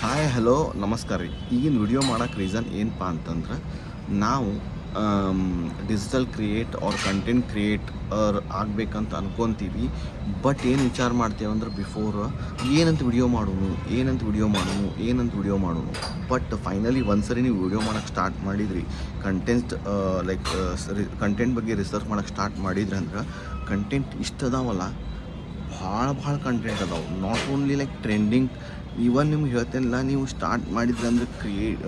Hi hello ನಮಸ್ಕಾರ ರೀ. ಈಗಿನ ವಿಡಿಯೋ ಮಾಡೋಕ್ಕೆ ರೀಸನ್ ಏನಪ್ಪ ಅಂತಂದ್ರೆ ನಾವು ಡಿಜಿಟಲ್ ಕ್ರಿಯೇಟ್ ಅವ್ರ ಕಂಟೆಂಟ್ ಕ್ರಿಯೇಟರ್ ಆಗಬೇಕಂತ ಅನ್ಕೊತೀವಿ. ಬಟ್ ಏನು ವಿಚಾರ ಮಾಡ್ತೀವಿ ಅಂದ್ರೆ ಬಿಫೋರ್ ಏನಂತ ವಿಡಿಯೋ ಮಾಡೋನು ಬಟ್ ಫೈನಲಿ ಒಂದ್ಸರಿ ನೀವು ವಿಡಿಯೋ ಮಾಡೋಕ್ಕೆ ಸ್ಟಾರ್ಟ್ ಮಾಡಿದ್ರಿ, ಕಂಟೆಂಟ್ ಕಂಟೆಂಟ್ ಬಗ್ಗೆ ರಿಸರ್ಚ್ ಮಾಡೋಕ್ಕೆ ಸ್ಟಾರ್ಟ್ ಮಾಡಿದ್ರಿ ಅಂದ್ರೆ ಕಂಟೆಂಟ್ ಇಷ್ಟ ಅದಾವಲ್ಲ, ಭಾಳ ಕಂಟೆಂಟ್ ಅದಾವೆ. Not only like trending. ಇವನ್ ನಿಮ್ಗೆ ಹೇಳ್ತೇನಿಲ್ಲ, ನೀವು ಸ್ಟಾರ್ಟ್ ಮಾಡಿದ್ರೆ ಅಂದ್ರೆ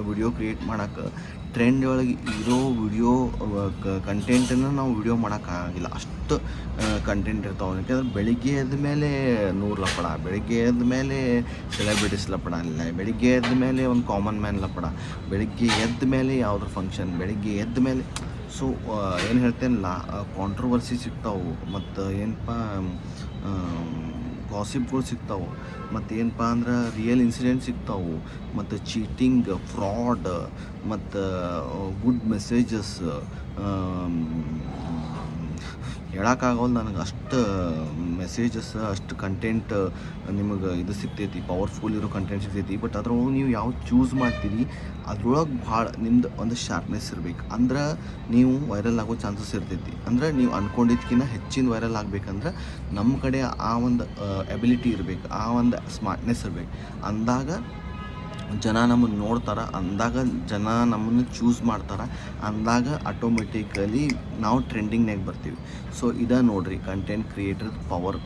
ವಿಡಿಯೋ ಕ್ರಿಯೇಟ್ ಮಾಡೋಕೆ ಟ್ರೆಂಡ್ ಒಳಗೆ ಇರೋ ವಿಡಿಯೋ ಕಂಟೆಂಟನ್ನು ನಾವು ವಿಡಿಯೋ ಮಾಡೋಕ್ಕಾಗಿಲ್ಲ, ಅಷ್ಟು ಕಂಟೆಂಟ್ ಇರ್ತಾವೆ. ಯಾಕೆಂದ್ರೆ ಬೆಳಿಗ್ಗೆ ಎದ್ದ ಮೇಲೆ 100 ಲಪಡ, ಬೆಳಿಗ್ಗೆ ಎದ್ದ ಮೇಲೆ ಸೆಲೆಬ್ರಿಟೀಸ್ ಲಪಡ, ಇಲ್ಲ ಬೆಳಿಗ್ಗೆ ಎದ್ದ ಮೇಲೆ ಒಂದು ಕಾಮನ್ ಮ್ಯಾನ್ ಲಪಡ, ಬೆಳಿಗ್ಗೆ ಎದ್ದ ಮೇಲೆ ಯಾವುದ್ರ ಫಂಕ್ಷನ್, ಬೆಳಿಗ್ಗೆ ಎದ್ದ ಮೇಲೆ. ಸೊ ಏನು ಹೇಳ್ತೇನಿಲ್ಲ, ಕಾಂಟ್ರವರ್ಸಿ ಸಿಗ್ತಾವೆ, ಮತ್ತು ಏನಪ್ಪ ಗಾಸಿಪ್ಗಳು ಸಿಗ್ತಾವೆ, ಮತ್ತು ಏನಪ್ಪ ಅಂದ್ರೆ ರಿಯಲ್ ಇನ್ಸಿಡೆಂಟ್ ಸಿಗ್ತಾವೆ, ಮತ್ತು ಚೀಟಿಂಗ್, ಫ್ರಾಡ್, ಮತ್ತು ಗುಡ್ ಮೆಸೇಜಸ್. ಹೇಳೋಕ್ಕಾಗಲ್ಲ ನನಗೆ, ಅಷ್ಟು ಮೆಸೇಜಸ್, ಅಷ್ಟು ಕಂಟೆಂಟ್ ನಿಮಗೆ ಇದು ಸಿಗ್ತೈತಿ, ಪವರ್ಫುಲ್ ಇರೋ ಕಂಟೆಂಟ್ ಸಿಗ್ತೈತಿ. ಬಟ್ ಅದ್ರೊಳಗೆ ನೀವು ಯಾವ ಚೂಸ್ ಮಾಡ್ತೀರಿ ಅದ್ರೊಳಗೆ ಭಾಳ ನಿಮ್ದು ಒಂದು ಶಾರ್ಪ್ನೆಸ್ ಇರ್ಬೇಕು, ಅಂದ್ರೆ ನೀವು ವೈರಲ್ ಆಗೋ ಚಾನ್ಸಸ್ ಇರ್ತೈತಿ. ಅಂದ್ರೆ ನೀವು ಅಂದ್ಕೊಂಡಿದ್ದಕ್ಕಿಂತ ಹೆಚ್ಚಿನ ವೈರಲ್ ಆಗಬೇಕಂದ್ರೆ ನಮ್ಮ ಕಡೆ ಆ ಒಂದು ಎಬಿಲಿಟಿ ಇರಬೇಕು, ಆ ಒಂದು ಸ್ಮಾರ್ಟ್ನೆಸ್ ಇರಬೇಕು. ಅಂದಾಗ ಜನ ನಮ್ಮನ್ನು ನೋಡ್ತಾರೆ, ಅಂದಾಗ ಜನ ನಮ್ಮನ್ನು ಚೂಸ್ ಮಾಡ್ತಾರೆ, ಅಂದಾಗ ಆಟೋಮೆಟಿಕಲಿ ನಾವು ಟ್ರೆಂಡಿಂಗ್ನಾಗ ಬರ್ತೀವಿ. ಸೊ ಇದ ನೋಡ್ರಿ ಕಂಟೆಂಟ್ ಕ್ರಿಯೇಟರ್ ಪವರ್.